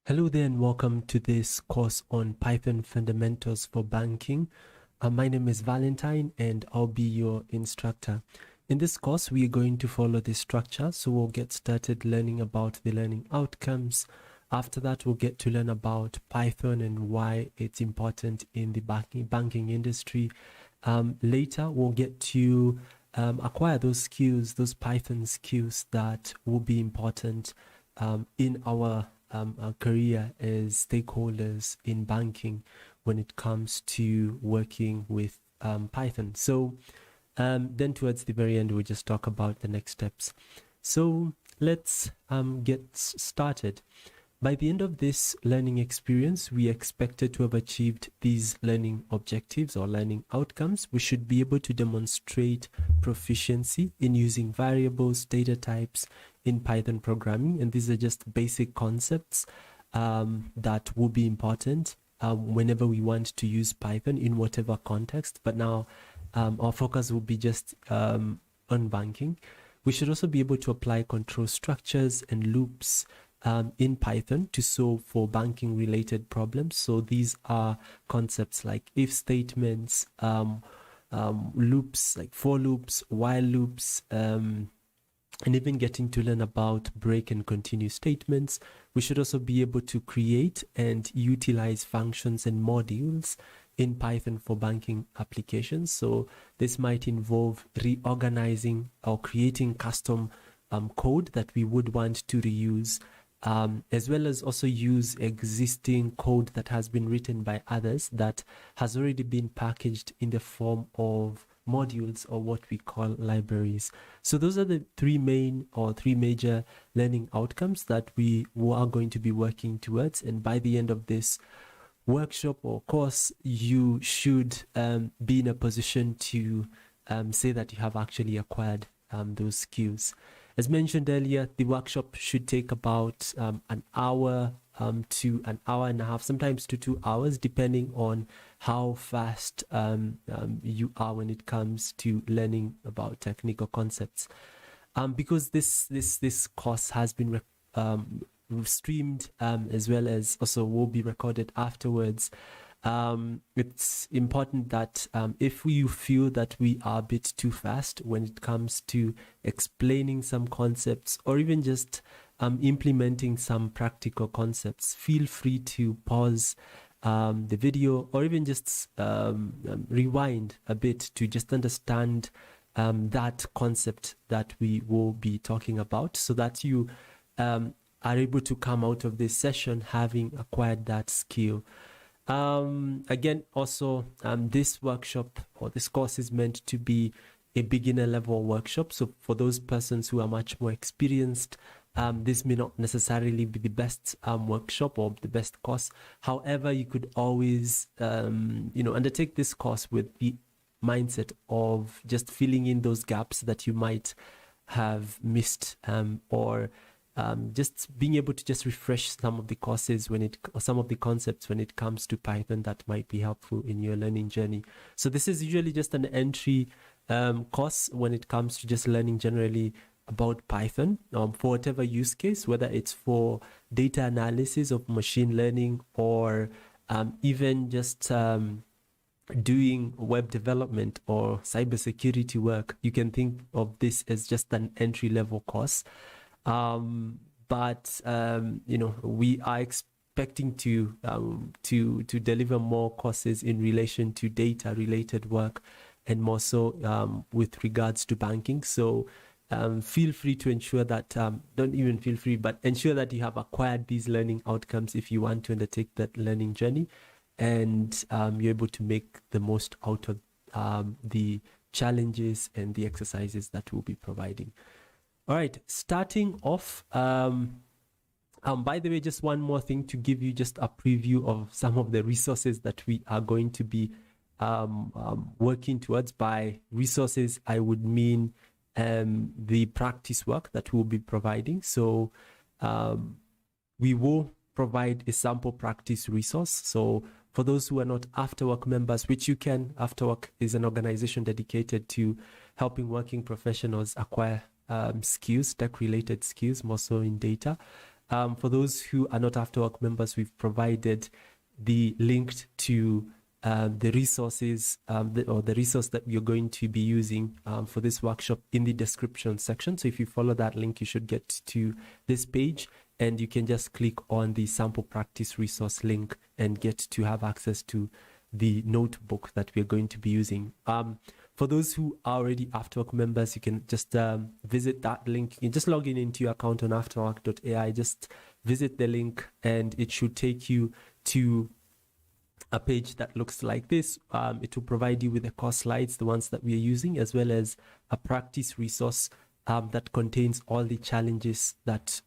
Hello there and welcome to this course on Python Fundamentals for Banking. My name is Valentine and I'll be your instructor. In this course, we are going to follow this structure. So we'll get started learning about the learning outcomes. After that, we'll get to learn about Python and why it's important in the banking industry. Later, we'll get to acquire those skills, those Python skills that will be important in our career as stakeholders in banking when it comes to working with Python. So then towards the very end, we'll just talk about the next steps. So let's get started. By the end of this learning experience, we expected to have achieved these learning objectives or learning outcomes. We should be able to demonstrate proficiency in using variables, data types in Python programming. And these are just basic concepts that will be important whenever we want to use Python in whatever context. But now our focus will be just on banking. We should also be able to apply control structures and loops in Python to solve for banking related problems. So these are concepts like if statements, loops like for loops, while loops, and even getting to learn about break and continue statements. We should also be able to create and utilize functions and modules in Python for banking applications. So this might involve reorganizing or creating custom code that we would want to reuse, as well as also use existing code that has been written by others that has already been packaged in the form of modules or what we call libraries. So those are the three major learning outcomes that we are going to be working towards. And by the end of this workshop or course, you should be in a position to say that you have actually acquired those skills. As mentioned earlier, the workshop should take about an hour to an hour and a half, sometimes to 2 hours, depending on how fast you are when it comes to learning about technical concepts. Because this course has been streamed as well as also will be recorded afterwards. It's important that if you feel that we are a bit too fast when it comes to explaining some concepts or even just implementing some practical concepts, feel free to pause the video or even just rewind a bit to just understand that concept that we will be talking about, so that you are able to come out of this session having acquired that skill. Again, also, this workshop or this course is meant to be a beginner level workshop. So for those persons who are much more experienced, this may not necessarily be the best workshop or the best course. However, you could always, undertake this course with the mindset of just filling in those gaps that you might have missed, or just being able to just refresh some of the courses some of the concepts when it comes to Python that might be helpful in your learning journey. So this is usually just an entry course when it comes to just learning generally about Python for whatever use case, whether it's for data analysis of machine learning or even just doing web development or cybersecurity work. You can think of this as just an entry level course. But we are expecting to deliver more courses in relation to data related work and more so with regards to banking. So feel free to ensure that, don't even feel free, but ensure that you have acquired these learning outcomes if you want to undertake that learning journey, and you're able to make the most out of the challenges and the exercises that we'll be providing. All right, starting off, by the way, just one more thing to give you just a preview of some of the resources that we are going to be working towards. By resources, I would mean the practice work that we'll be providing. So we will provide a sample practice resource. So for those who are not Afterwork members, which you can, Afterwork is an organization dedicated to helping working professionals acquire skills, tech-related skills, more so in data. For those who are not Afterwork members, we've provided the link to the resources or the resource that you're going to be using for this workshop in the description section. So if you follow that link, you should get to this page, and you can just click on the sample practice resource link and get to have access to the notebook that we're going to be using. For those who are already Afterwork members, you can just visit that link. You can just log in into your account on afterwork.ai, just visit the link, and it should take you to a page that looks like this. It will provide you with the course slides, the ones that we are using, as well as a practice resource that contains all the challenges that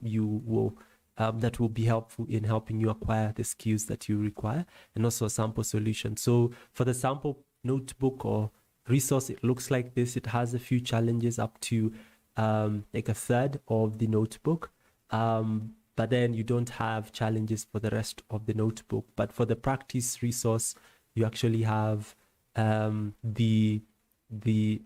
you will that will be helpful in helping you acquire the skills that you require, and also a sample solution. So for the sample notebook or resource, it looks like this. It has a few challenges up to like a third of the notebook. But then you don't have challenges for the rest of the notebook. But for the practice resource, you actually have the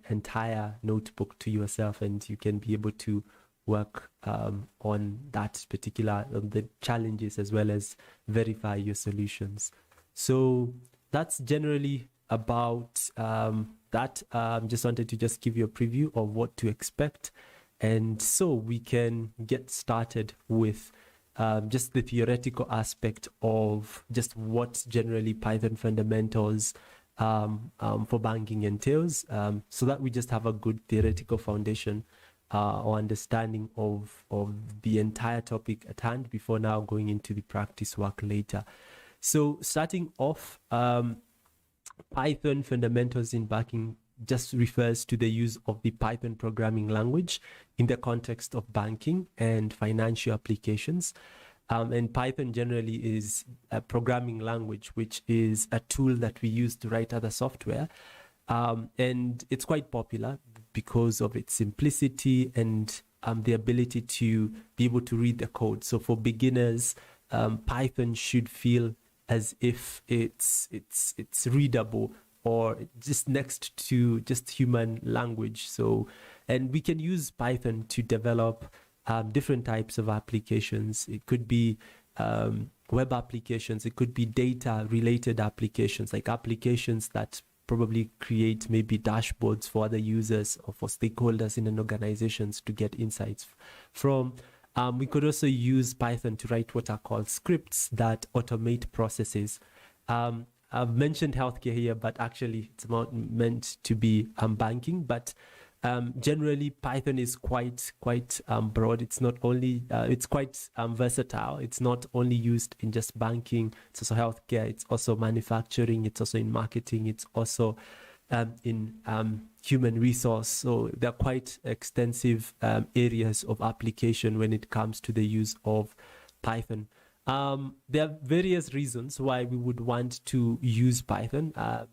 entire notebook to yourself, and you can be able to work on that particular the challenges, as well as verify your solutions. So that's generally about that. Just wanted to just give you a preview of what to expect, and so we can get started with just the theoretical aspect of just what generally Python fundamentals for banking entails, so that we just have a good theoretical foundation or understanding of the entire topic at hand before now going into the practice work later. So starting off, Python fundamentals in banking just refers to the use of the Python programming language in the context of banking and financial applications. And Python generally is a programming language, which is a tool that we use to write other software. And it's quite popular because of its simplicity and the ability to be able to read the code. So for beginners, Python should feel as if it's readable, or just next to just human language. So, and we can use Python to develop different types of applications. It could be web applications. It could be data related applications, like applications that probably create maybe dashboards for other users or for stakeholders in an organizations to get insights from. We could also use Python to write what are called scripts that automate processes. I've mentioned healthcare here, but actually it's not meant to be banking. But generally, Python is quite broad. It's not only it's quite versatile. It's not only used in just banking. It's also healthcare. It's also manufacturing. It's also in marketing. It's also in human resource. So there are quite extensive areas of application when it comes to the use of Python. There are various reasons why we would want to use Python.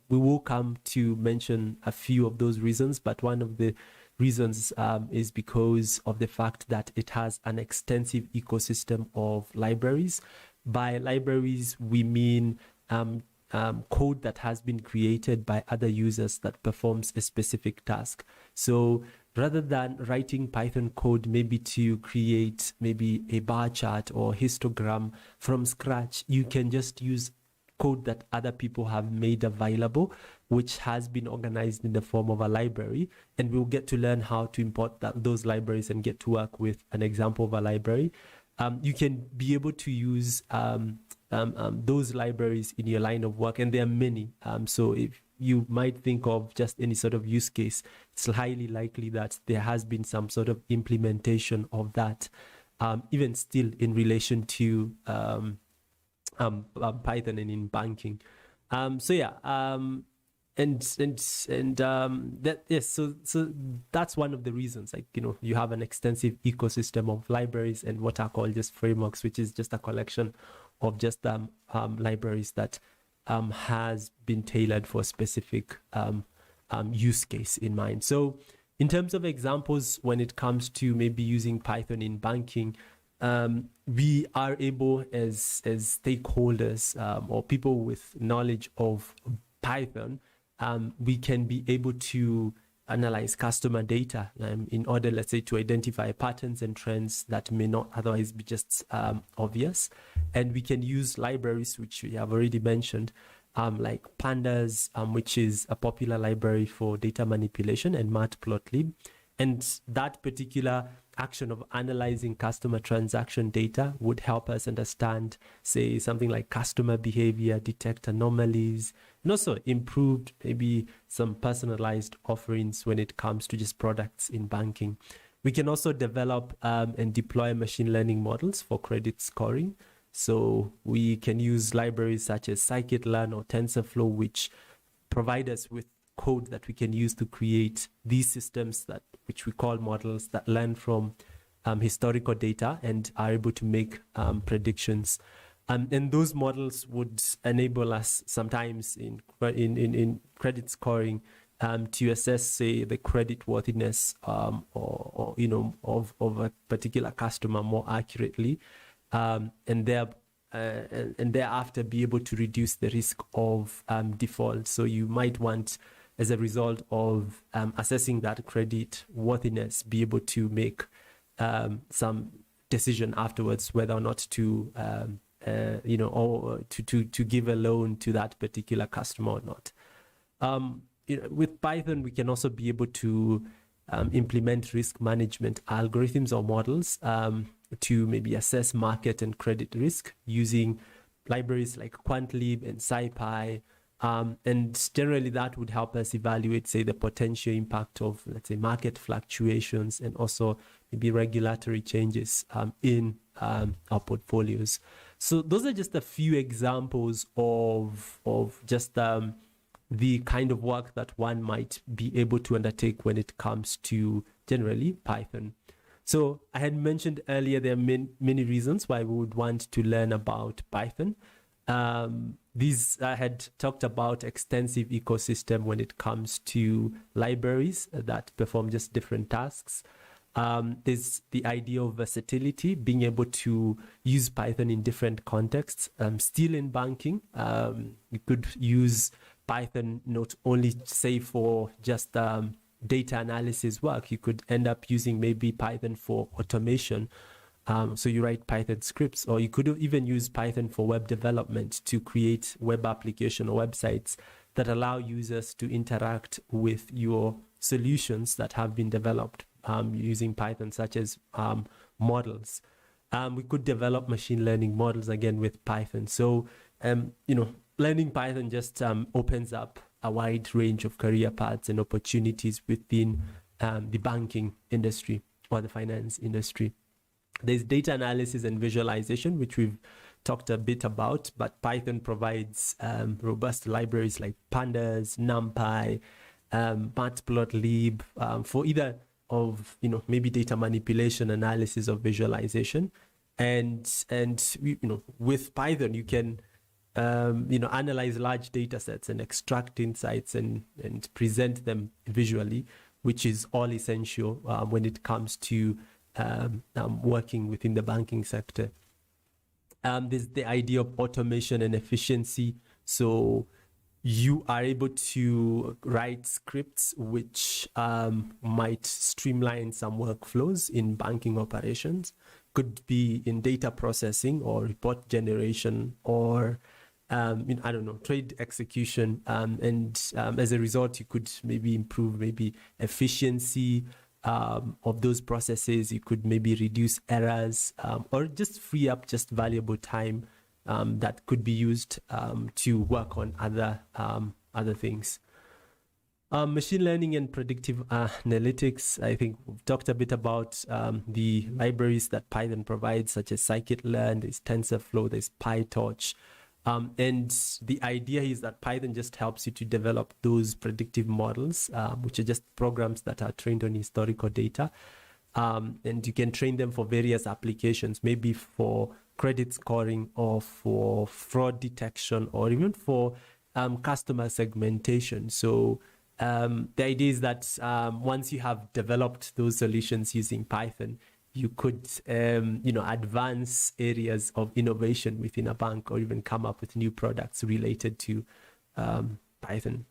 We will come to mention a few of those reasons, but one of the reasons is because of the fact that it has an extensive ecosystem of libraries. By libraries, we mean code that has been created by other users that performs a specific task. So rather than writing Python code maybe to create maybe a bar chart or histogram from scratch, you can just use code that other people have made available, which has been organized in the form of a library. And we'll get to learn how to import those libraries and get to work with an example of a library. You can be able to use those libraries in your line of work, and there are many. So if you might think of just any sort of use case, it's highly likely that there has been some sort of implementation of that, even still in relation to Python and in banking. So that's one of the reasons, like, you have an extensive ecosystem of libraries and what are called just frameworks, which is just a collection of just libraries that has been tailored for a specific use case in mind. So in terms of examples, when it comes to maybe using Python in banking, we are able as stakeholders or people with knowledge of Python, we can be able to analyze customer data in order, let's say, to identify patterns and trends that may not otherwise be just obvious. And we can use libraries, which we have already mentioned, like Pandas, which is a popular library for data manipulation, and Matplotlib. And that particular action of analyzing customer transaction data would help us understand, say, something like customer behavior, detect anomalies, and also improve maybe some personalized offerings when it comes to just products in banking. We can also develop and deploy machine learning models for credit scoring. So we can use libraries such as scikit-learn or TensorFlow, which provide us with code that we can use to create these systems which we call models that learn from historical data and are able to make predictions. And those models would enable us sometimes in credit scoring to assess, say, the credit worthiness or of a particular customer more accurately, and thereafter be able to reduce the risk of default. So you might want, as a result of assessing that credit worthiness, be able to make some decision afterwards whether or not to or to give a loan to that particular customer or not. With Python, we can also be able to implement risk management algorithms or models to maybe assess market and credit risk using libraries like Quantlib and SciPy. And generally that would help us evaluate, say, the potential impact of, let's say, market fluctuations and also maybe regulatory changes in our portfolios. So those are just a few examples of just the kind of work that one might be able to undertake when it comes to generally Python. So I had mentioned earlier there are many reasons why we would want to learn about Python. These I had talked about extensive ecosystem when it comes to libraries that perform just different tasks. There's the idea of versatility, being able to use Python in different contexts. Still in banking, you could use Python not only, say, for just data analysis work. You could end up using maybe Python for automation. So you write Python scripts, or you could even use Python for web development to create web application or websites that allow users to interact with your solutions that have been developed using Python, such as models. We could develop machine learning models again with Python. So, learning Python just opens up a wide range of career paths and opportunities within the banking industry or the finance industry. There's data analysis and visualization, which we've talked a bit about, but Python provides robust libraries like Pandas, NumPy, Matplotlib for either of, maybe data manipulation, analysis, or visualization. And with Python, you can analyze large data sets and extract insights and present them visually, which is all essential when it comes to working within the banking sector. There's the idea of automation and efficiency. So you are able to write scripts which might streamline some workflows in banking operations. Could be in data processing or report generation or trade execution. And as a result, you could maybe improve efficiency of those processes. You could maybe reduce errors or just free up just valuable time that could be used to work on other things. Machine learning and predictive analytics. I think we've talked a bit about the libraries that Python provides, such as scikit-learn, there's TensorFlow, there's PyTorch. And the idea is that Python just helps you to develop those predictive models, which are just programs that are trained on historical data. And you can train them for various applications, maybe for credit scoring or for fraud detection or even for customer segmentation. So the idea is that once you have developed those solutions using Python, you could, advance areas of innovation within a bank or even come up with new products related to Python.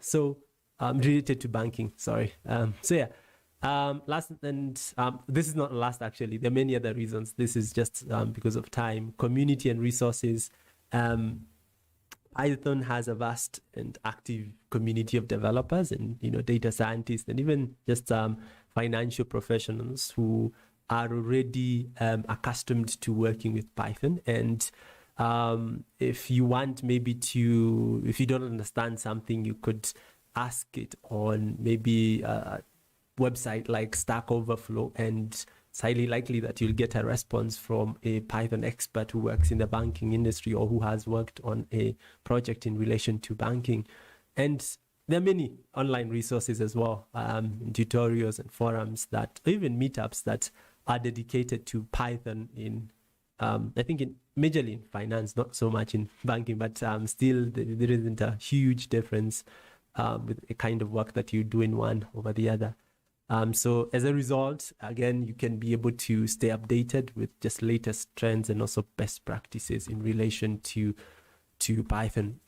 So related to banking. Sorry. So yeah. Last and this is not last actually. There are many other reasons. This is just because of time, community and resources. Python has a vast and active community of developers and data scientists and even just financial professionals who are already accustomed to working with Python. And if you want if you don't understand something, you could ask it on maybe a website like Stack Overflow, and it's highly likely that you'll get a response from a Python expert who works in the banking industry or who has worked on a project in relation to banking. And there are many online resources as well, tutorials and forums that, even meetups that are dedicated to Python in, I think majorly in finance, not so much in banking, but still there isn't a huge difference with the kind of work that you do in one over the other. So as a result, again, you can be able to stay updated with just latest trends and also best practices in relation to Python.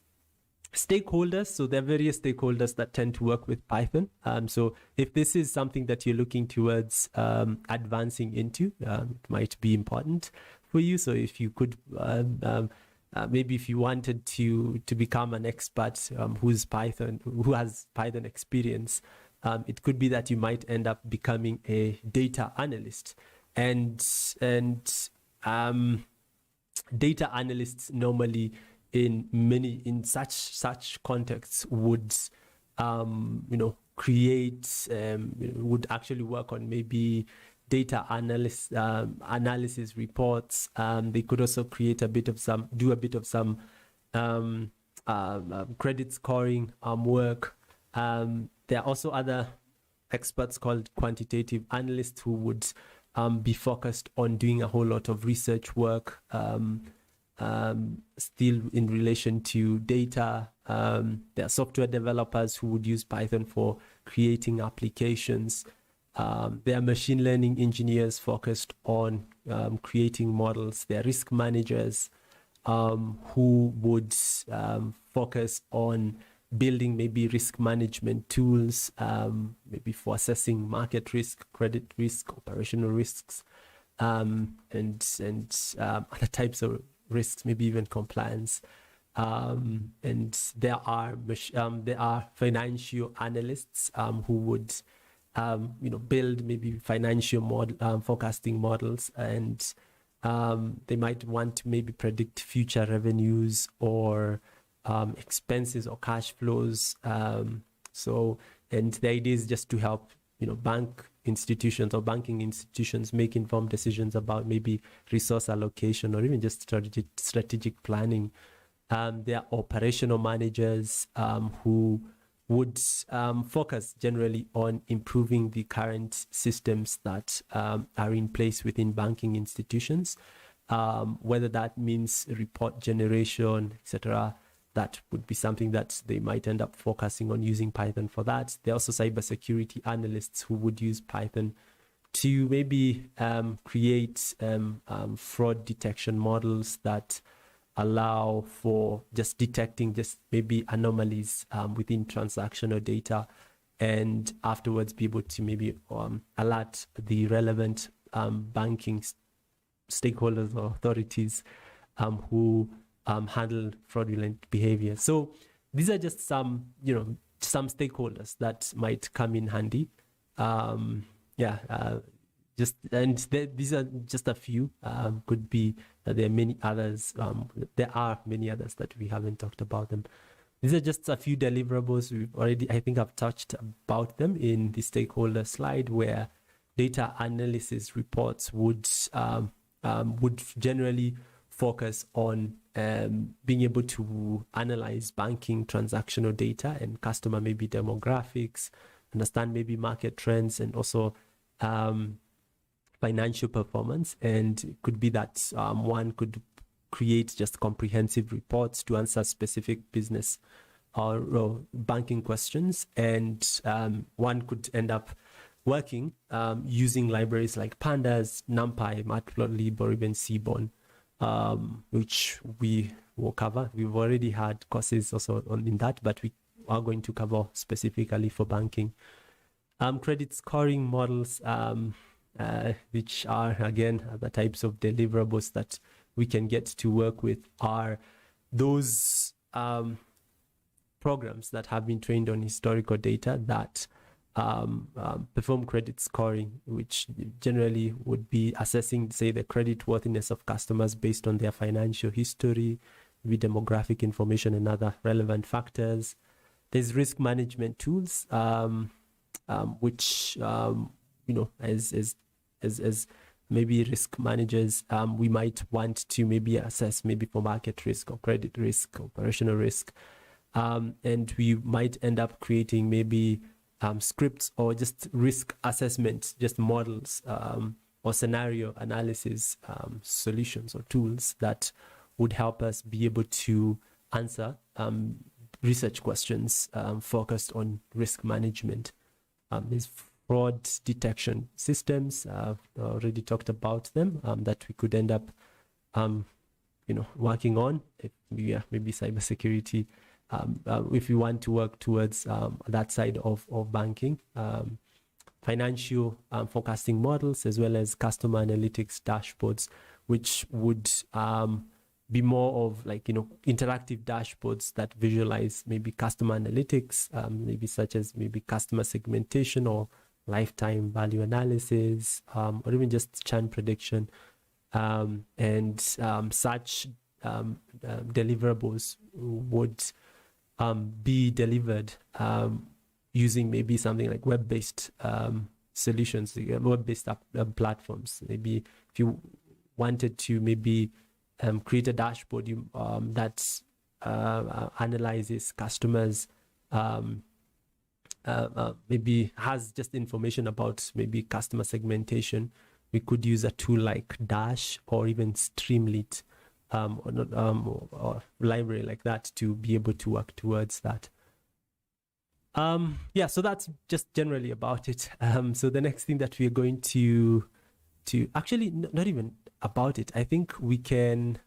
Stakeholders, so there are various stakeholders that tend to work with Python. So if this is something that you're looking towards advancing into, it might be important for you. So if you could, maybe if you wanted to become an expert who has Python experience, it could be that you might end up becoming a data analyst, and data analysts normally in such contexts would would actually work on maybe data analysis reports. They could also do a bit of some credit scoring work. There are also other experts called quantitative analysts who would be focused on doing a whole lot of research work, still in relation to data. There are software developers who would use Python for creating applications. There are machine learning engineers focused on creating models. There are risk managers who would focus on building maybe risk management tools, maybe for assessing market risk, credit risk, operational risks, and other types of risks, maybe even compliance. And there are financial analysts who would build maybe financial model forecasting models, and they might want to maybe predict future revenues or expenses or cash flows. And the idea is just to help bank institutions or banking institutions make informed decisions about maybe resource allocation or even just strategic planning. There are operational managers who would focus generally on improving the current systems that are in place within banking institutions, whether that means report generation, etc. That would be something that they might end up focusing on using Python for that. There are also cybersecurity analysts who would use Python to maybe create fraud detection models that allow for just detecting just maybe anomalies within transactional data, and afterwards be able to maybe alert the relevant banking stakeholders or authorities who handle fraudulent behavior. So these are just some some stakeholders that might come in handy. These are just a few. Could be that there are many others. There are many others that we haven't talked about them. These are just a few deliverables. I think I've touched about them in the stakeholder slide, where data analysis reports would generally focus on being able to analyze banking transactional data and customer maybe demographics, understand maybe market trends, and also financial performance. And it could be that one could create just comprehensive reports to answer specific business or banking questions, and one could end up working using libraries like Pandas, NumPy, Matplotlib, or even Seaborn, which we will cover. We've already had courses also in that, but we are going to cover specifically for banking. Credit scoring models, which are, again, the types of deliverables that we can get to work with, are those programs that have been trained on historical data that perform credit scoring, which generally would be assessing, say, the credit worthiness of customers based on their financial history, with demographic information and other relevant factors. There's risk management tools, which as maybe risk managers, we might want to maybe assess maybe for market risk or credit risk, operational risk, and we might end up creating maybe scripts or just risk assessment, just models, or scenario analysis solutions or tools that would help us be able to answer research questions focused on risk management. There's fraud detection systems. I've already talked about them, that we could end up working on. Maybe cybersecurity, if we want to work towards that side of banking. Financial forecasting models, as well as customer analytics dashboards, which would be more of interactive dashboards that visualize maybe customer analytics, maybe such as maybe customer segmentation or lifetime value analysis, or even just churn prediction, and such deliverables would be delivered using maybe something like web-based solutions, web-based platforms. Maybe if you wanted to maybe create a dashboard that analyzes customers, maybe has just information about maybe customer segmentation, we could use a tool like Dash or even Streamlit, or library like that to be able to work towards that. So that's just generally about it. So the next thing that we're going to actually, not even about it, I think we can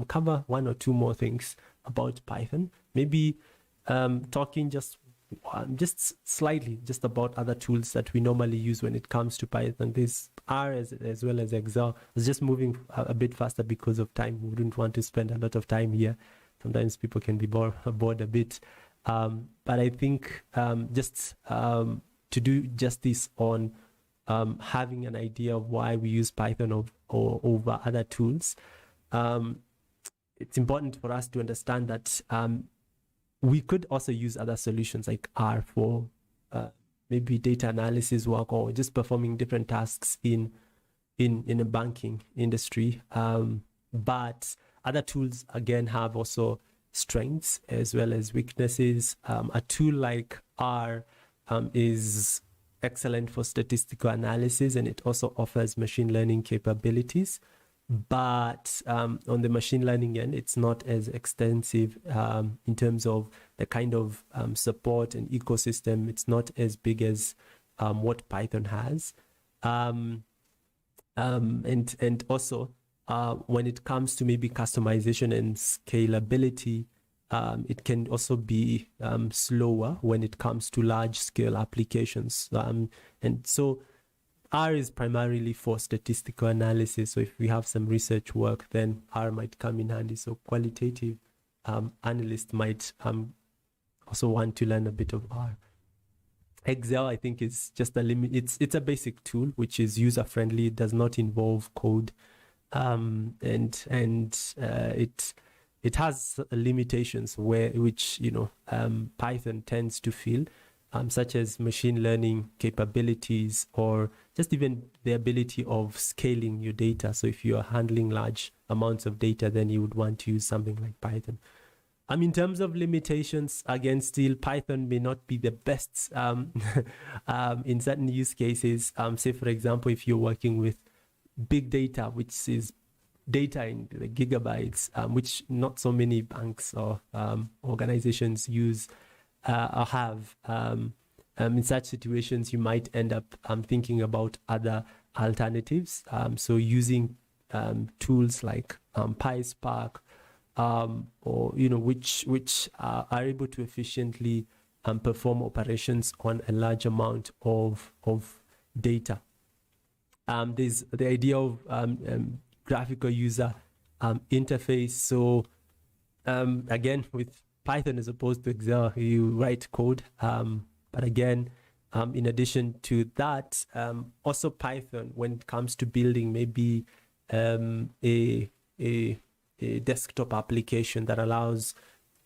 cover one or two more things about Python, maybe talking just slightly just about other tools that we normally use when it comes to Python. There's R as well as Excel. I was just moving a bit faster because of time. We wouldn't want to spend a lot of time here. Sometimes people can be bored a bit, but I think just to do justice on having an idea of why we use Python over other tools, it's important for us to understand that we could also use other solutions like R for maybe data analysis work, or just performing different tasks in a banking industry. But other tools, again, have also strengths as well as weaknesses. A tool like R is excellent for statistical analysis, and it also offers machine learning capabilities. But on the machine learning end, it's not as extensive in terms of the kind of support and ecosystem. It's not as big as what Python has. And also when it comes to maybe customization and scalability, it can also be slower when it comes to large scale applications. And so R is primarily for statistical analysis. So if we have some research work, then R might come in handy. So qualitative analysts might also want to learn a bit of R. Excel, I think, is just a limit. It's a basic tool which is user friendly. It does not involve code, and it has limitations which Python tends to fill. Such as machine learning capabilities, or just even the ability of scaling your data. So if you are handling large amounts of data, then you would want to use something like Python. In terms of limitations, again, still Python may not be the best in certain use cases. Say, for example, if you're working with big data, which is data in the gigabytes, which not so many banks or organizations use or have. In such situations, you might end up thinking about other alternatives. So using tools like PySpark, or which are able to efficiently perform operations on a large amount of data. There's the idea of graphical user interface. So again, with Python as opposed to Excel, you write code. But again, in addition to that, also Python, when it comes to building maybe a desktop application that allows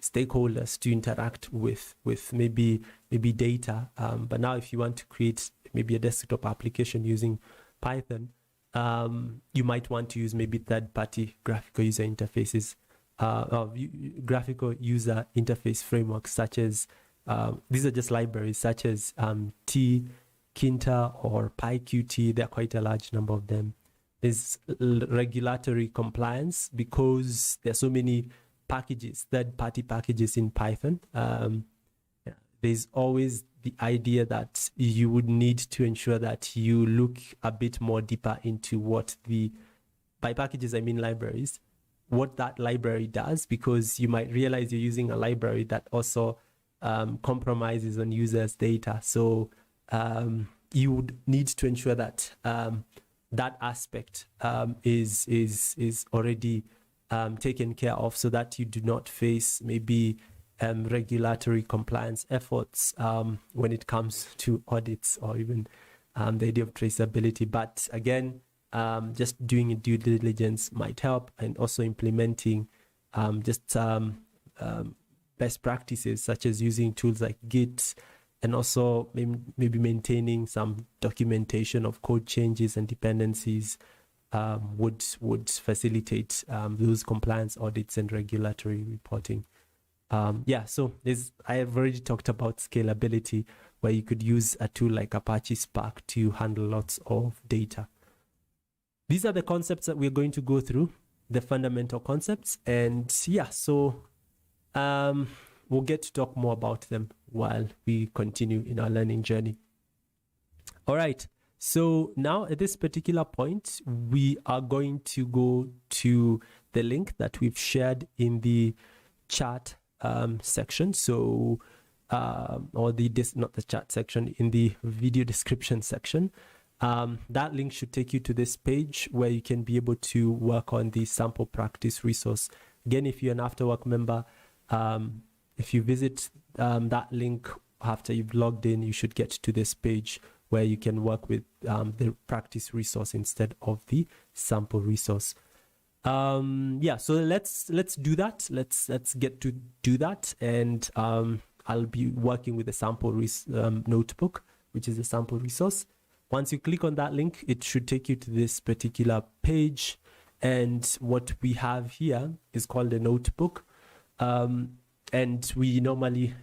stakeholders to interact with maybe data. But now if you want to create maybe a desktop application using Python, you might want to use maybe third-party graphical user interfaces, graphical user interface frameworks, such as these are just libraries such as Tkinter or PyQt. There are quite a large number of them. There's regulatory compliance because there are so many packages, third-party packages in Python. There's always the idea that you would need to ensure that you look a bit more deeper into what by packages I mean libraries, what that library does, because you might realize you're using a library that also compromises on users' data. So you would need to ensure that that aspect is already taken care of, so that you do not face maybe regulatory compliance efforts when it comes to audits, or even the idea of traceability. But again, just doing a due diligence might help, and also implementing best practices such as using tools like Git, and also maybe maintaining some documentation of code changes and dependencies would facilitate those compliance audits and regulatory reporting. So I have already talked about scalability, where you could use a tool like Apache Spark to handle lots of data. These are the concepts that we're going to go through, the fundamental concepts. And we'll get to talk more about them while we continue in our learning journey. All right. So now at this particular point, we are going to go to the link that we've shared in the chat section. So, not the chat section, in the video description section. That link should take you to this page where you can be able to work on the sample practice resource. Again, if you're an Afterwork member, if you visit that link after you've logged in, you should get to this page where you can work with the practice resource instead of the sample resource. So let's do that. Let's get to do that, and I'll be working with the sample notebook, which is a sample resource. Once you click on that link, it should take you to this particular page, and what we have here is called a notebook. And we normally,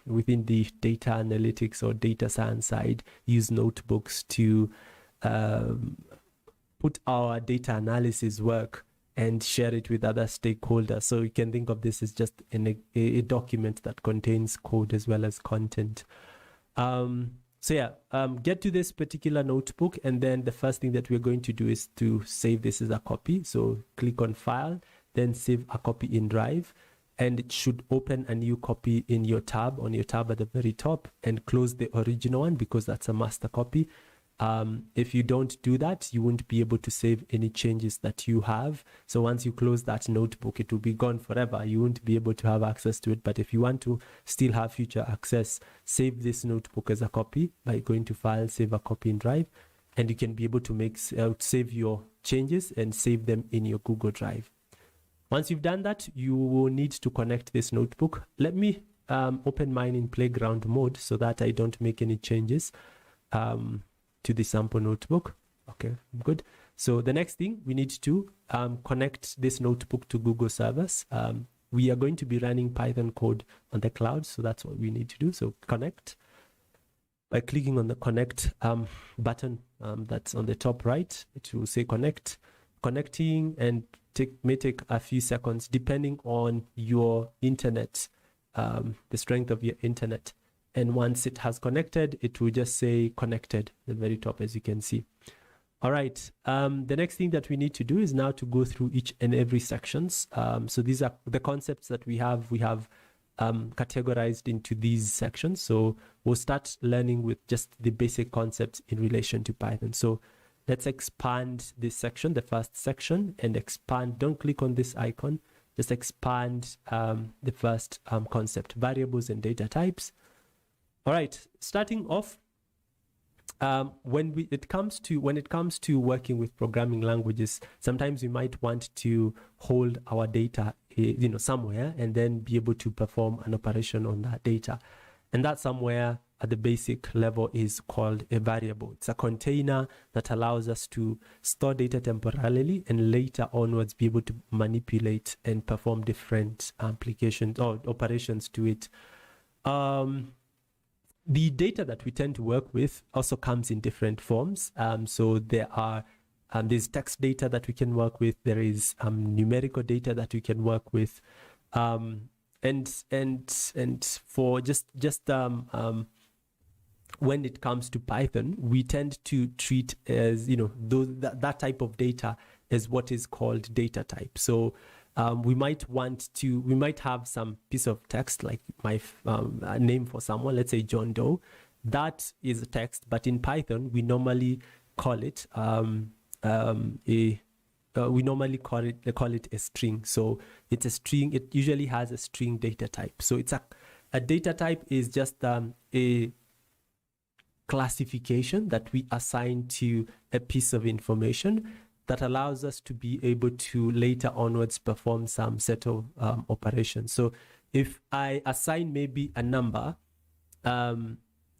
within the data analytics or data science side, use notebooks to put our data analysis work and share it with other stakeholders. So you can think of this as just a document that contains code as well as content. Get to this particular notebook, and then the first thing that we're going to do is to save this as a copy. So click on File, then Save a Copy in Drive, and it should open a new copy in your tab, on your tab at the very top, and close the original one because that's a master copy. If you don't do that, you won't be able to save any changes that you have. So once you close that notebook, it will be gone forever. You won't be able to have access to it. But if you want to still have future access, save this notebook as a copy by going to File, Save a Copy in Drive, and you can be able to save your changes and save them in your Google Drive. Once you've done that, you will need to connect this notebook. Let me open mine in playground mode so that I don't make any changes to the sample notebook. Okay, good. So the next thing we need to connect this notebook to Google servers. We are going to be running Python code on the cloud, so that's what we need to do. So connect by clicking on the connect button that's on the top right. It will say connect. Connecting and may take a few seconds depending on your internet, the strength of your internet. And once it has connected, it will just say connected at the very top, as you can see. All right. The next thing that we need to do is now to go through each and every sections. So these are the concepts that we have. We have categorized into these sections. So we'll start learning with just the basic concepts in relation to Python. So let's expand this section, the first section, and expand. Don't click on this icon. Just expand the first concept, variables and data types. All right, starting off, when it comes to working with programming languages, sometimes we might want to hold our data, somewhere, and then be able to perform an operation on that data. And that somewhere at the basic level is called a variable. It's a container that allows us to store data temporarily and later onwards be able to manipulate and perform different applications or operations to it. The data that we tend to work with also comes in different forms. So there's text data that we can work with. There is numerical data that we can work with, and for just when it comes to Python, we tend to treat as that type of data as what is called data type. So we might have some piece of text like my name for someone, let's say John Doe. That is a text, but in Python we normally call it a string. So it's a string. It usually has a string data type. So it's a data type is just a classification that we assign to a piece of information that allows us to be able to later onwards perform some set of operations. So if I assign maybe a number,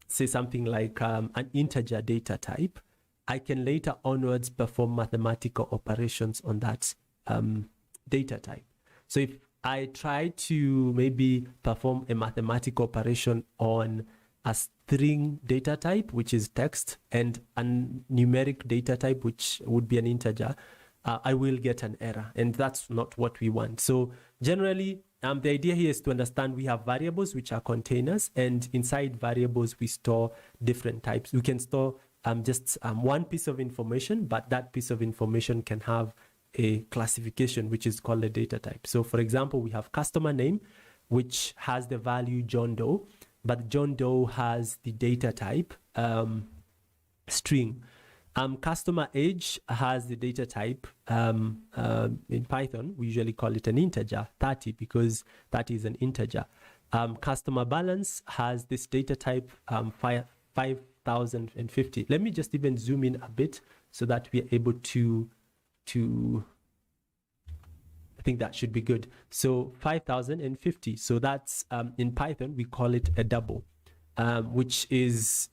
say something like an integer data type, I can later onwards perform mathematical operations on that data type. So if I try to maybe perform a mathematical operation on a string data type, which is text, and a numeric data type, which would be an integer, I will get an error, and that's not what we want. So generally, the idea here is to understand we have variables, which are containers, and inside variables, we store different types. We can store just one piece of information, but that piece of information can have a classification, which is called a data type. So for example, we have customer name, which has the value John Doe, but John Doe has the data type string. Customer age has the data type in Python. We usually call it an integer, 30, because that is an integer. Customer balance has this data type 5,050. Let me just even zoom in a bit so that we are able to I think that should be good. So 5,050. So that's in Python we call it a double, which is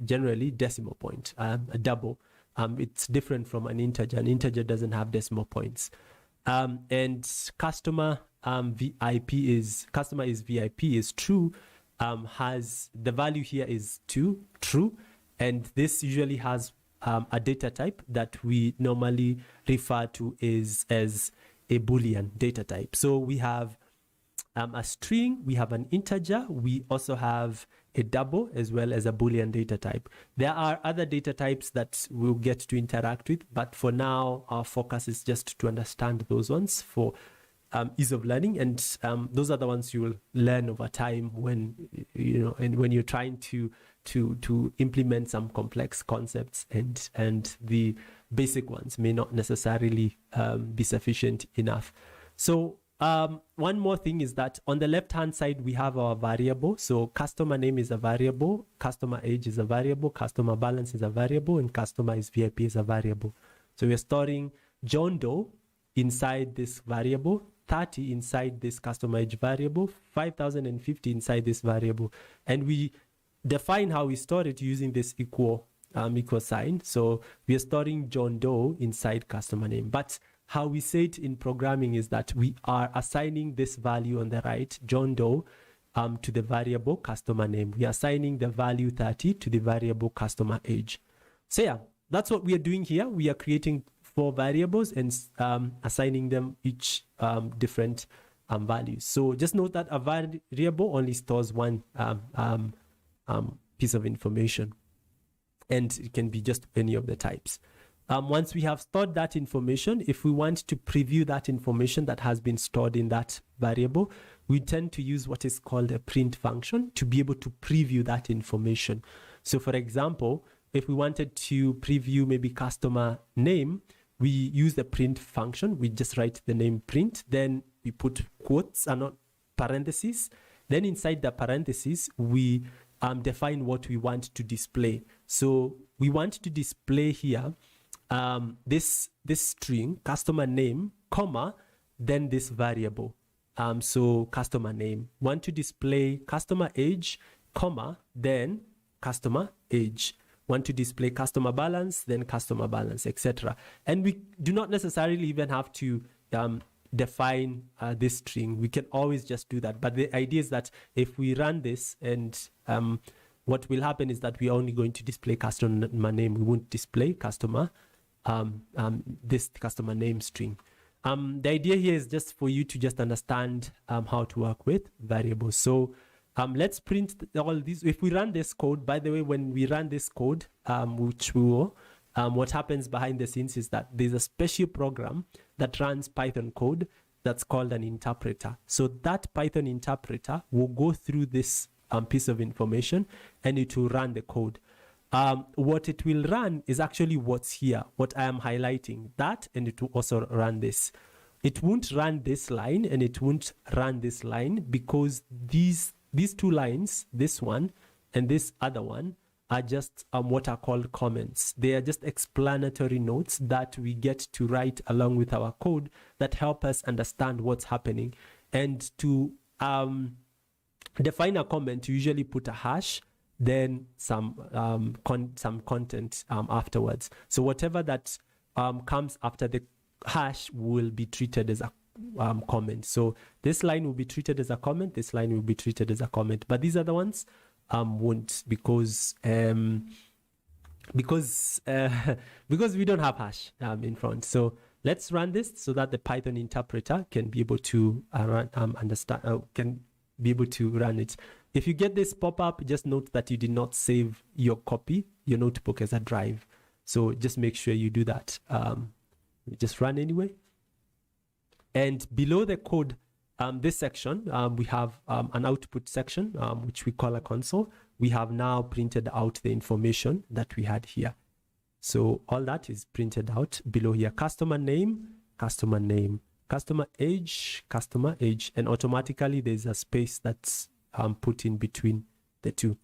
generally decimal point. A double. It's different from an integer. An integer doesn't have decimal points. And customer VIP is VIP is true. Has the value here is true, and this usually has a data type that we normally refer to as a Boolean data type. So we have a string, we have an integer, we also have a double as well as a Boolean data type. There are other data types that we'll get to interact with, but for now, our focus is just to understand those ones for ease of learning, and those are the ones you will learn over time when when you're trying to implement some complex concepts, and the basic ones may not necessarily be sufficient enough. So one more thing is that on the left hand side we have our variable. So customer name is a variable, customer age is a variable, customer balance is a variable, and customer is VIP is a variable. So we're storing John Doe inside this variable, 30 inside this customer age variable, 5,050 inside this variable, and we define how we store it using this equal sign. So we are storing John Doe inside customer name, but how we say it in programming is that we are assigning this value on the right, John Doe, to the variable customer name. We are assigning the value 30 to the variable customer age. So yeah, that's what we are doing here. We are creating 4 variables and assigning them each different values. So just note that a variable only stores one piece of information, and it can be just any of the types. Once we have stored that information, if we want to preview that information that has been stored in that variable, we tend to use what is called a print function to be able to preview that information. So for example, if we wanted to preview maybe customer name, we use the print function. We just write the name print, then we put quotes and not parentheses. Then inside the parentheses, we define what we want to display. So we want to display here this string, customer name, comma, then this variable. So customer name. Want to display customer age, comma, then customer age. Want to display customer balance, then customer balance, etc. And we do not necessarily even have to define this string. We can always just do that. But the idea is that if we run this, and what will happen is that we're only going to display customer name. We won't display customer this customer name string. The idea here is just for you to just understand how to work with variables. So let's print all these. If we run this code, by the way, when we run this code, which we will, what happens behind the scenes is that there's a special program that runs Python code that's called an interpreter. So that Python interpreter will go through this piece of information and it will run the code. What it will run is actually what's here, what I am highlighting, that, and it will also run this. It won't run this line and it won't run this line because these two lines, this one and this other one, are just what are called comments. They are just explanatory notes that we get to write along with our code that help us understand what's happening. And to define a comment, you usually put a hash, then some content afterwards. So whatever that comes after the hash will be treated as a comment. So this line will be treated as a comment, this line will be treated as a comment, but these other ones won't, because we don't have hash in front. So let's run this so that the Python interpreter can be able to can be able to run it. If you get this pop-up, just note that you did not save your notebook as a drive. So just make sure you do that. Just run anyway. And below the code, this section, we have an output section, which we call a console. We have now printed out the information that we had here. So all that is printed out below here. Customer name, customer age, and automatically there's a space that's put in between the two.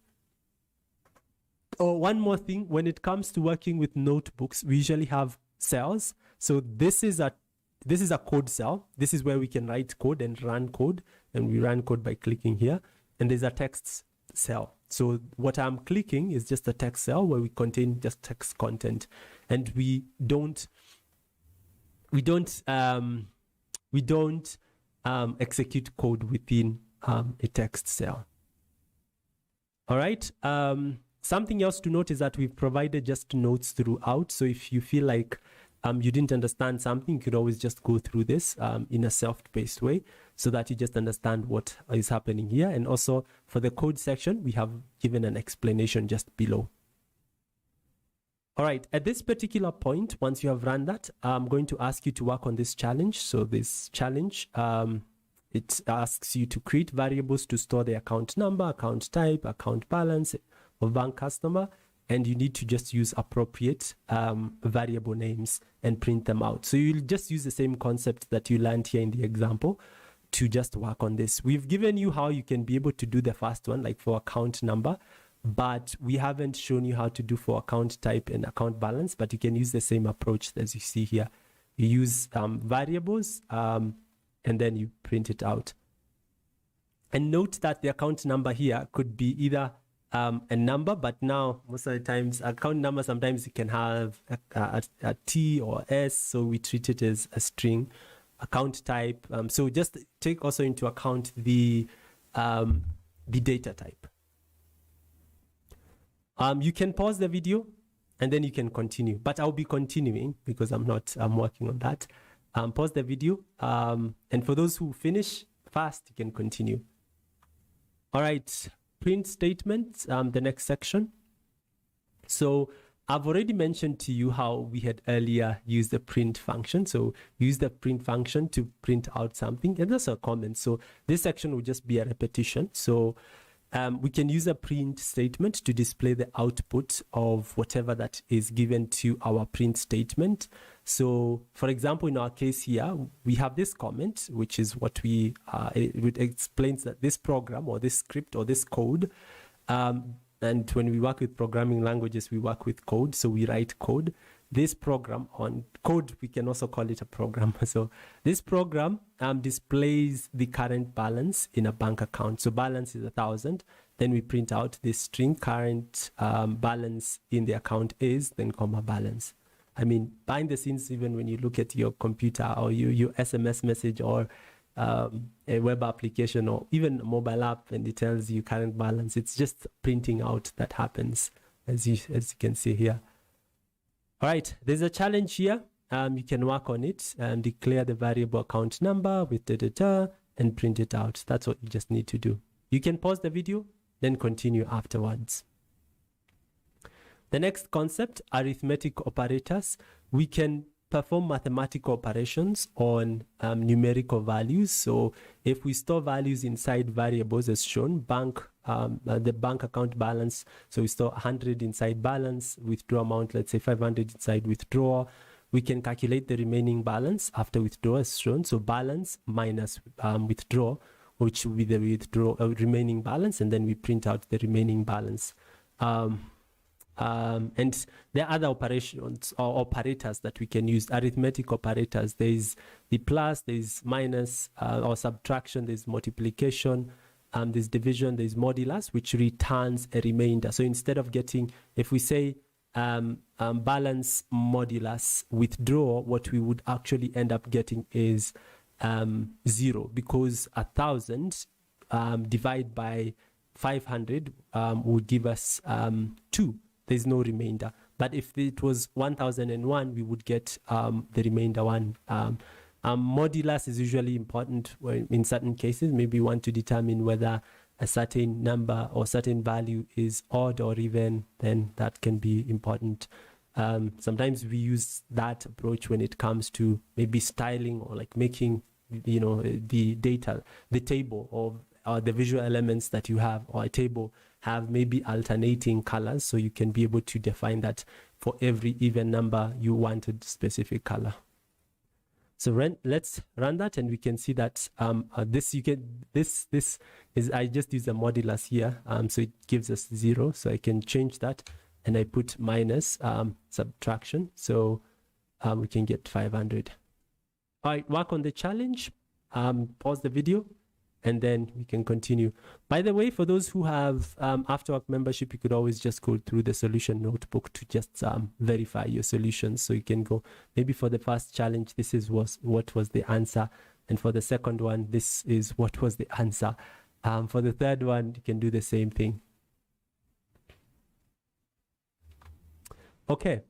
Oh, one more thing, when it comes to working with notebooks, we usually have cells. So this is a code cell. This is where we can write code and run code, and we run code by clicking here. And there's a text cell. So what I'm clicking is just a text cell where we contain just text content, and we don't execute code within a text cell. All right. Something else to note is that we've provided just notes throughout. So if you feel like you didn't understand something, you could always just go through this in a self-paced way so that you just understand what is happening here. And also for the code section, we have given an explanation just below. All right, at this particular point, once you have run that, I'm going to ask you to work on this challenge. So this challenge, it asks you to create variables to store the account number, account type, account balance of bank customer, and you need to just use appropriate variable names and print them out. So you'll just use the same concept that you learned here in the example to just work on this. We've given you how you can be able to do the first one, like for account number, but we haven't shown you how to do for account type and account balance, but you can use the same approach as you see here. You use variables and then you print it out. And note that the account number here could be either a number, but now most of the times account number, sometimes it can have a T or S, so we treat it as a string. Account type, so just take also into account the data type. You can pause the video and then you can continue, but I'll be continuing because I'm working on that. Pause the video, and for those who finish fast, you can continue. All right, print statements, the next section. So I've already mentioned to you how we had earlier used the print function. So use the print function to print out something, and that's a comment. So this section will just be a repetition. So we can use a print statement to display the output of whatever that is given to our print statement. So for example, in our case here, we have this comment, which is what it explains that this program or this script or this code, and when we work with programming languages, we work with code. So we write code. This program on code, we can also call it a program. So this program displays the current balance in a bank account. So balance is 1,000. Then we print out this string, current balance in the account is, then comma balance. I mean, behind the scenes, even when you look at your computer or your SMS message or a web application or even a mobile app, and it tells you current balance, it's just printing out that happens, as you can see here. All right, there's a challenge here. You can work on it and declare the variable account number with and print it out. That's what you just need to do. You can pause the video, then continue afterwards. The next concept, arithmetic operators. We can perform mathematical operations on numerical values. So if we store values inside variables as shown, the bank account balance, so we store 100 inside balance, withdraw amount, let's say 500 inside withdraw. We can calculate the remaining balance after withdrawal as shown. So balance minus withdraw, which will be the remaining balance, and then we print out the remaining balance. And there are other operations or operators that we can use, arithmetic operators. There is the plus, there is minus or subtraction, there's multiplication, there's division, there's modulus, which returns a remainder. So instead of getting, if we say balance modulus withdraw, what we would actually end up getting is 0, because 1,000 divided by 500 would give us 2. There's no remainder. But if it was 1001, we would get the remainder 1. Modulus is usually important in certain cases. Maybe you want to determine whether a certain number or certain value is odd or even, then that can be important. Sometimes we use that approach when it comes to maybe styling or like making, the data, the table or the visual elements that you have, or a table have maybe alternating colors, so you can be able to define that for every even number you want a specific color. So let's run that, and we can see that this is, I just use a modulus here, so it gives us 0. So I can change that, and I put minus subtraction, so we can get 500. All right, work on the challenge. Pause the video, and then we can continue. By the way, for those who have Afterwork membership, you could always just go through the solution notebook to just verify your solutions. So you can go, maybe for the first challenge, this is what was the answer. And for the second one, this is what was the answer. For the third one, you can do the same thing. Okay,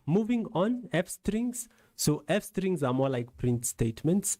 moving on, F strings. So F strings are more like print statements.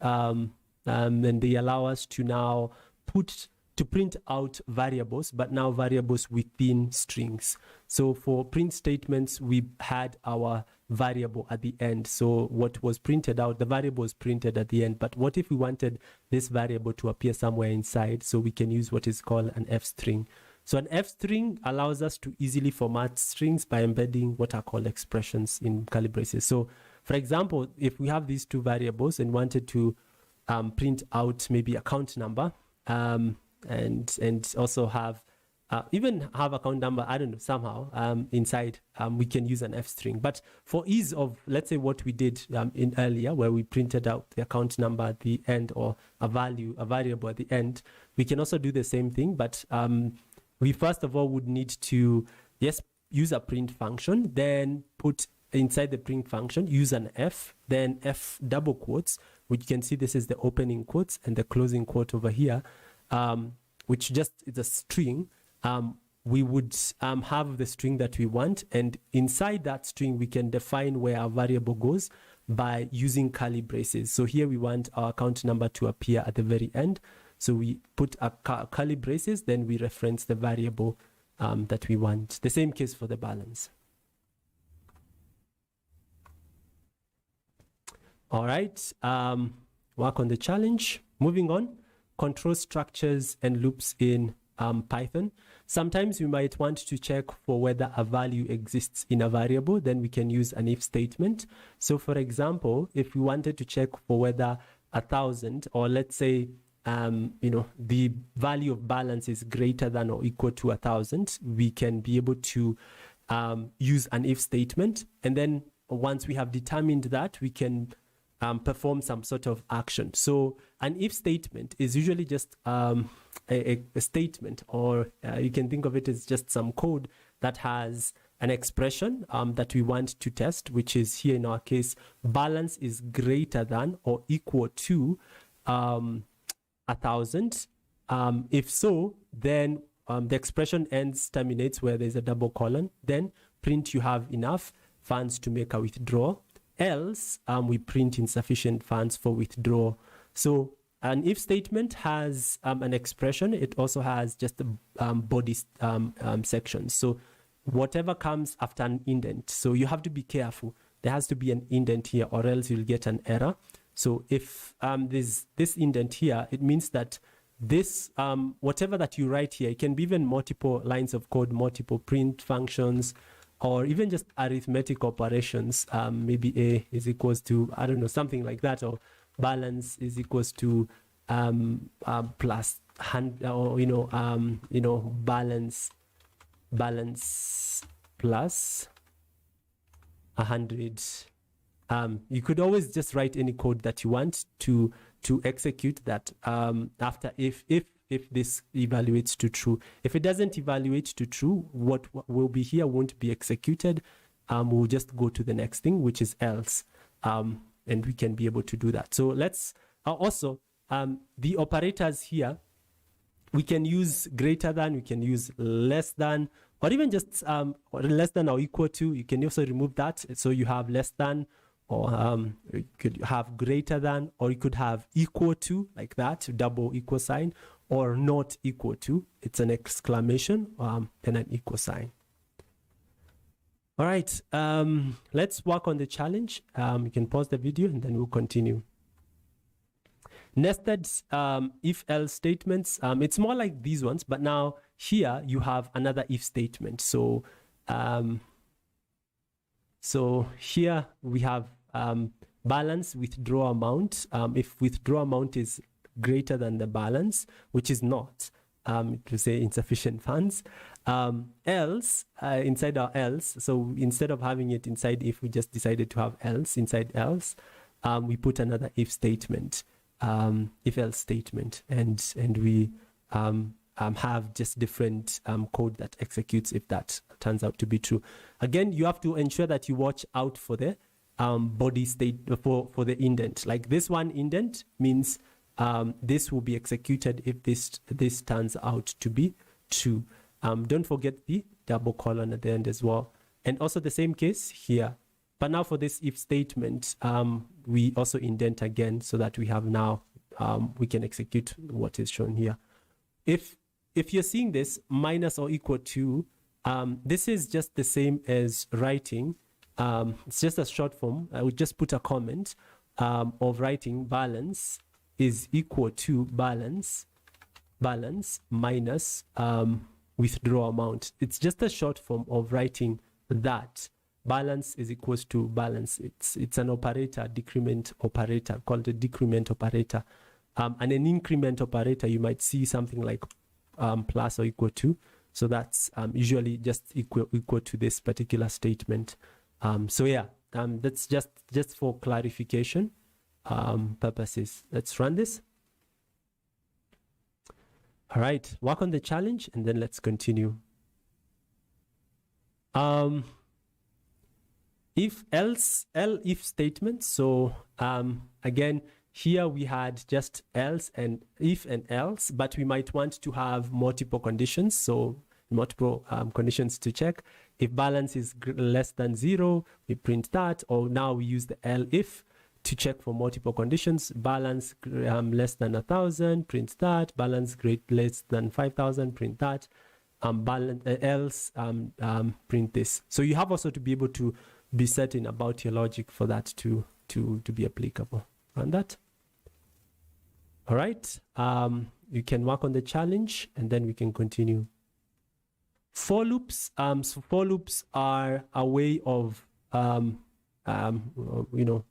And they allow us to now print out variables, but now variables within strings. So for print statements, we had our variable at the end. So what was printed out, the variable was printed at the end. But what if we wanted this variable to appear somewhere inside? So we can use what is called an F string. So an F string allows us to easily format strings by embedding what are called expressions in curly braces. So for example, if we have these two variables and wanted to print out maybe account number and also have even have account number, I don't know, somehow inside, we can use an F string. But for ease of, let's say what we did in earlier, where we printed out the account number at the end or a variable at the end, we can also do the same thing. But we first of all would need to, yes, use a print function, then put inside the print function, use an F, then F double quotes, which you can see this is the opening quotes and the closing quote over here, which just is a string. We would have the string that we want, and inside that string we can define where our variable goes by using curly braces. So here we want our account number to appear at the very end, so we put a curly braces, then we reference the variable that we want. The same case for the balance. All right, work on the challenge. Moving on, control structures and loops in Python. Sometimes we might want to check for whether a value exists in a variable, then we can use an if statement. So for example, if we wanted to check for whether 1,000, or let's say, the value of balance is greater than or equal to 1,000, we can be able to use an if statement. And then once we have determined that, we can perform some sort of action. So an if statement is usually just a statement, or you can think of it as just some code that has an expression that we want to test, which is here in our case, balance is greater than or equal to 1,000. If so, then the expression terminates where there's a double colon, then print you have enough funds to make a withdrawal. Else, we print insufficient funds for withdrawal. So an if statement has an expression. It also has just a body section. So whatever comes after an indent. So you have to be careful. There has to be an indent here, or else you'll get an error. So if there's this indent here, it means that this, whatever that you write here, it can be even multiple lines of code, multiple print functions, or even just arithmetic operations. Maybe A is equals to, I don't know, something like that, or balance is equals to plus 100, or balance plus 100. You could always just write any code that you want to execute that after if this evaluates to true. If it doesn't evaluate to true, what will be here won't be executed. We'll just go to the next thing, which is else, and we can be able to do that. So let's also the operators here, we can use greater than, we can use less than, or even just less than or equal to. You can also remove that, so you have less than, or you could have greater than, or you could have equal to, like that, double equal sign, or not equal to. It's an exclamation and an equal sign. All right, let's work on the challenge. You can pause the video and then we'll continue. Nested if-else statements. It's more like these ones, but now here you have another if statement. So here we have balance withdraw amount. If withdraw amount is greater than the balance, which is not, it will say insufficient funds. Else, inside our else, so instead of having it inside if, we just decided to have else inside else. We put another if statement, if else statement, and we have just different code that executes if that turns out to be true. Again, you have to ensure that you watch out for the body state, for the indent. Like this one indent means this will be executed if this turns out to be true. Don't forget the double colon at the end as well. And also the same case here. But now for this if statement, we also indent again, so that we have now, we can execute what is shown here. If you're seeing this minus or equal to, this is just the same as writing. It's just a short form. I would just put a comment of writing balance is equal to balance minus withdraw amount. It's just a short form of writing that balance is equals to balance. It's an operator, decrement operator, called a decrement operator. And an increment operator, you might see something like plus or equal to. So that's usually just equal to this particular statement. So yeah, that's just for clarification purposes. Let's run this. All right, work on the challenge and then let's continue. If else, if statement. So again, here we had just else and if and else, but we might want to have multiple conditions. So multiple conditions to check. If balance is less than 0, we print that, or now we use the elif to check for multiple conditions. Balance less than 1,000, print that. Balance less than 5,000, print that. Balance else, print this. So you have also to be able to be certain about your logic for that to to be applicable. Run that. All right. You can work on the challenge and then we can continue. For loops. So for loops are a way of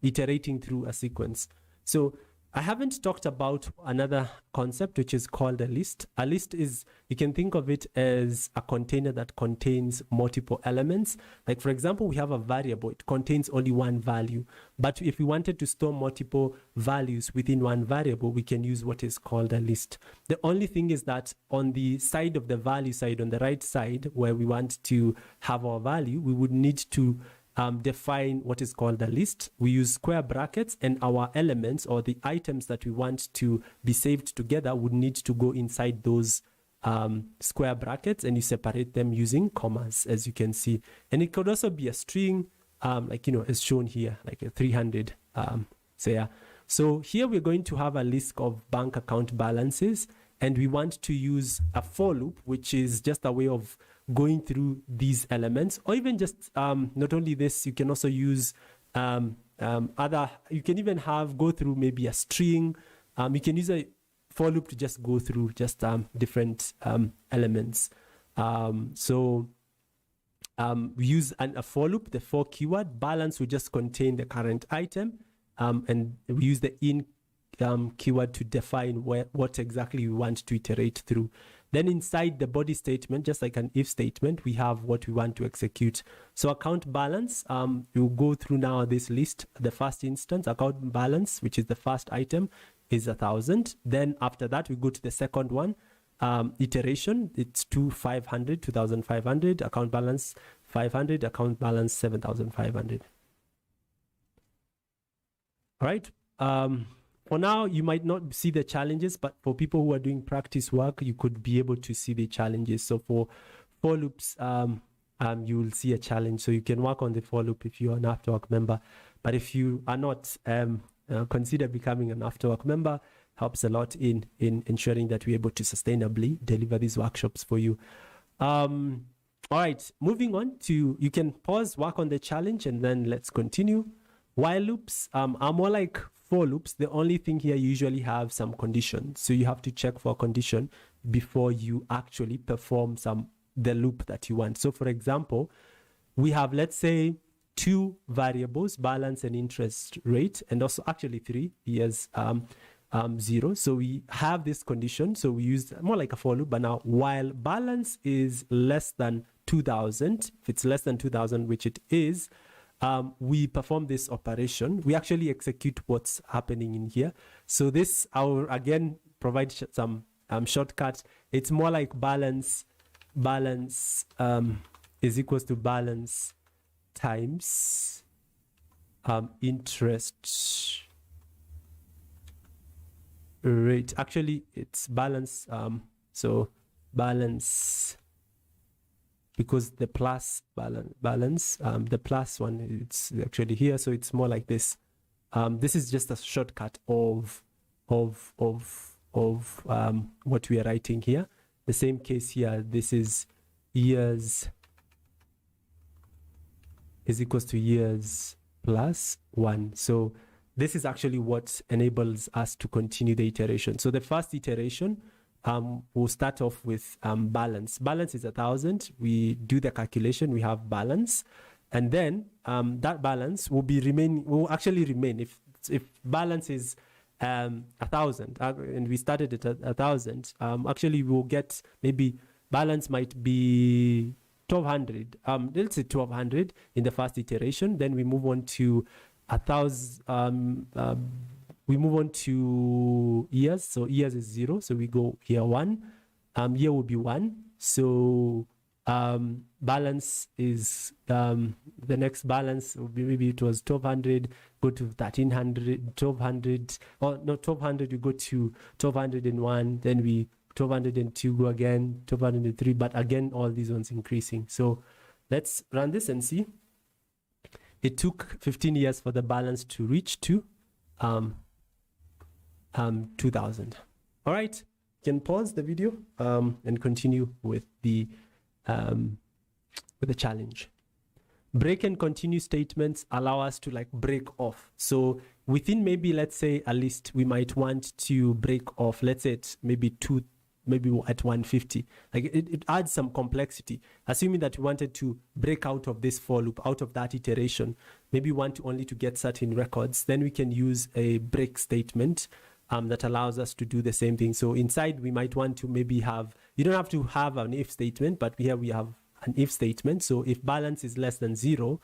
iterating through a sequence. So I haven't talked about another concept which is called a list. A list is, you can think of it as a container that contains multiple elements. Like for example, we have a variable, it contains only one value. But if we wanted to store multiple values within one variable, we can use what is called a list. The only thing is that on the side of the value side, on the right side, where we want to have our value, we would need to define what is called a list. We use square brackets, and our elements or the items that we want to be saved together would need to go inside those square brackets, and you separate them using commas, as you can see. And it could also be a string, as shown here, like a 300. So here we're going to have a list of bank account balances, and we want to use a for loop, which is just a way of going through these elements, or even just not only this, you can also use you can even go through maybe a string. You can use a for loop to just go through just different elements. We use a for loop, the for keyword. Balance will just contain the current item, and we use the in keyword to define what exactly we want to iterate through. Then inside the body statement, just like an if statement, we have what we want to execute. So account balance, we'll go through now this list. The first instance, account balance, which is the first item, is 1,000. Then after that, we go to the second one, iteration. It's 2,500, account balance 500, account balance 7,500. All right. For now, you might not see the challenges, but for people who are doing practice work, you could be able to see the challenges. So for loops, you will see a challenge. So you can work on the for loop if you're an Afterwork member. But if you are not, consider becoming an Afterwork member. Helps a lot in ensuring that we're able to sustainably deliver these workshops for you. All right, moving on to, you can pause, work on the challenge, and then let's continue. While loops are more like for loops. The only thing here, you usually have some conditions. So you have to check for a condition before you actually perform the loop that you want. So for example, we have, let's say, two variables, balance and interest rate, and also actually three, here's 0. So we have this condition. So we use more like a for loop, but now while balance is less than 2,000, if it's less than 2,000, which it is, we perform this operation. We actually execute what's happening in here. So this, I will again provide some shortcuts. It's more like balance is equals to balance times interest rate. Actually, it's balance. So balance, because the plus balance, the plus one, it's actually here. So it's more like this. This is just a shortcut of what we are writing here. The same case here, this is years is equals to years plus 1. So this is actually what enables us to continue the iteration. So the first iteration, we'll start off with balance. Balance is 1,000. We do the calculation. We have balance, and then that balance will actually remain. If balance is 1,000 and we started it at 1,000, actually we'll get, maybe balance might be 1,200. Let's say 1,200 in the first iteration. Then we move on to 1,000. We move on to years. So years is 0. So we go year 1. Year will be 1. So balance is the next balance will be, maybe it was 1,200. Go to 1,300, 1,200. Or no, 1,200. You go to 1,201. Then we 1,202 go again, 1,203. But again, all these ones increasing. So let's run this and see. It took 15 years for the balance to reach to 2,000. All right, you can pause the video and continue with the challenge. Break and continue statements allow us to like break off. So within maybe, let's say, a list, we might want to break off, let's say it's maybe at 150. Like it adds some complexity. Assuming that we wanted to break out of this for loop, out of that iteration, maybe want only to get certain records, then we can use a break statement that allows us to do the same thing. So inside we might want to maybe have, you don't have to have an if statement, but here we have an if statement. So if balance is less than 0,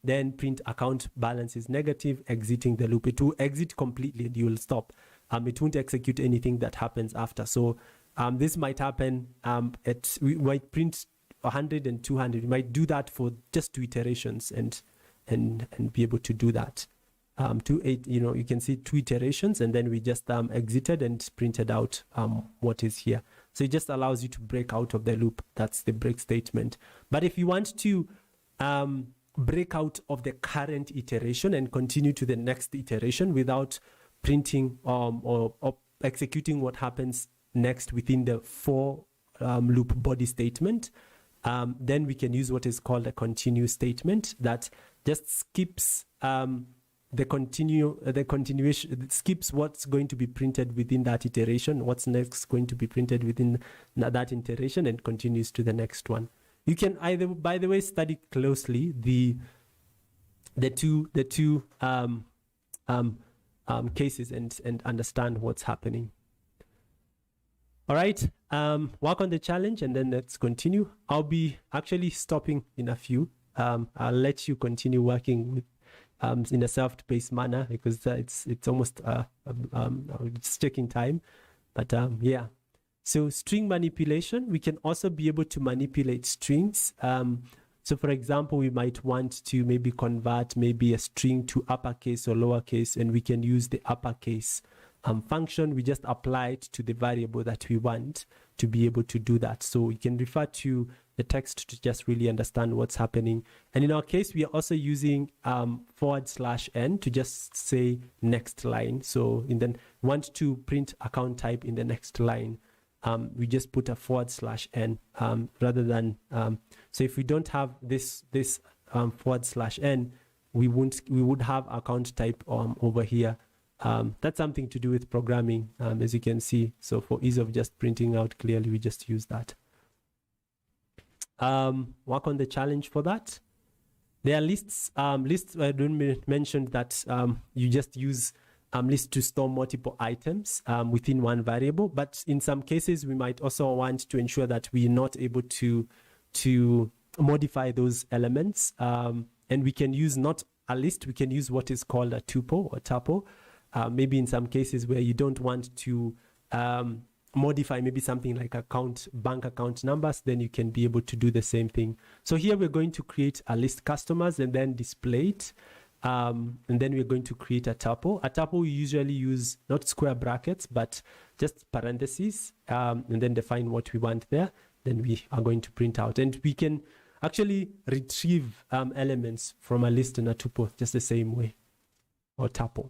then print account balance is negative, exiting the loop. It will exit completely and you will stop. It won't execute anything that happens after. So this might happen we might print 100 and 200. We might do that for just 2 iterations and be able to do that. 8, you can see 2 iterations, and then we just exited and printed out what is here. So it just allows you to break out of the loop. That's the break statement. But if you want to break out of the current iteration and continue to the next iteration without printing or executing what happens next within the for loop body statement, then we can use what is called a continue statement that just skips the continuation. It skips what's going to be printed within that iteration, what's next going to be printed within that iteration, and continues to the next one. You can either, by the way, study closely the two cases and understand what's happening. All right, work on the challenge and then let's continue. I'll be actually stopping in a few. I'll let you continue working with in a self-paced manner because it's almost it's taking time. But yeah, so string manipulation, we can also be able to manipulate strings. So for example, we might want to maybe convert maybe a string to uppercase or lowercase, and we can use the uppercase function. We just apply it to the variable that we want to be able to do that. So you can refer to the text to just really understand what's happening. And in our case, we are also using /n to just say next line. So in the want to print account type in the next line, we just put a /n rather than so if we don't have this /n, we would have account type over here. That's something to do with programming, as you can see. So for ease of just printing out clearly, we just use that. Work on the challenge for that. There are lists. Lists I mentioned that you just use lists to store multiple items within one variable. But in some cases, we might also want to ensure that we're not able to modify those elements. And we can use not a list. We can use what is called a tuple or tuple. Maybe in some cases where you don't want to modify maybe something like bank account numbers, then you can be able to do the same thing. So here we're going to create a list customers and then display it. And then we're going to create a tuple. A tuple we usually use not square brackets, but just parentheses, and then define what we want there. Then we are going to print out. And we can actually retrieve elements from a list and a tuple just the same way, or tuple.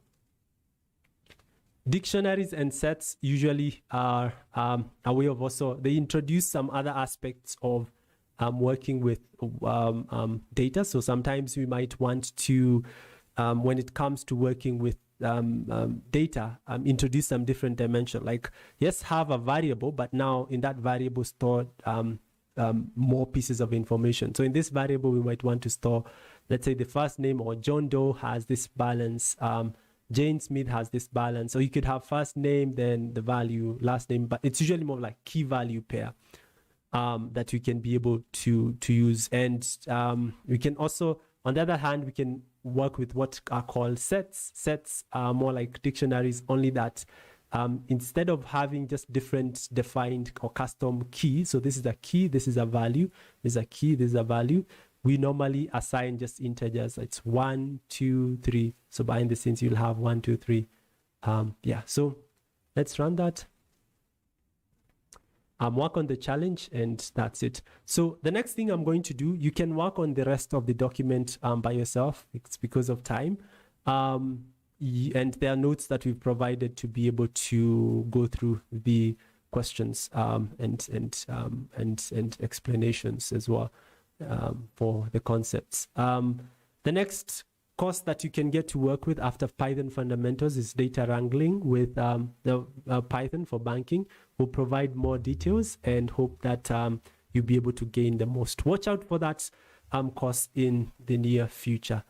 Dictionaries and sets usually are a way of also, they introduce some other aspects of working with data. So sometimes we might want to, when it comes to working with data, introduce some different dimension. Like, yes, have a variable, but now in that variable store more pieces of information. So in this variable, we might want to store, let's say the first name, or John Doe has this balance, Jane Smith has this balance. So you could have first name, then the value, last name, but it's usually more like key value pair that you can be able to use. And we can also, on the other hand, we can work with what are called sets. Sets are more like dictionaries, only that instead of having just different defined or custom keys, so this is a key, this is a value, this is a key, this is a value, we normally assign just integers. It's 1, 2, 3. So behind the scenes, you'll have 1, 2, 3. Yeah, so let's run that. Work on the challenge, and that's it. So the next thing I'm going to do, you can work on the rest of the document by yourself. It's because of time. And there are notes that we've provided to be able to go through the questions and explanations as well. for the concepts. The next course that you can get to work with after Python fundamentals is data wrangling with the Python for banking. We'll provide more details and hope that you'll be able to gain the most. Watch out for that course in the near future.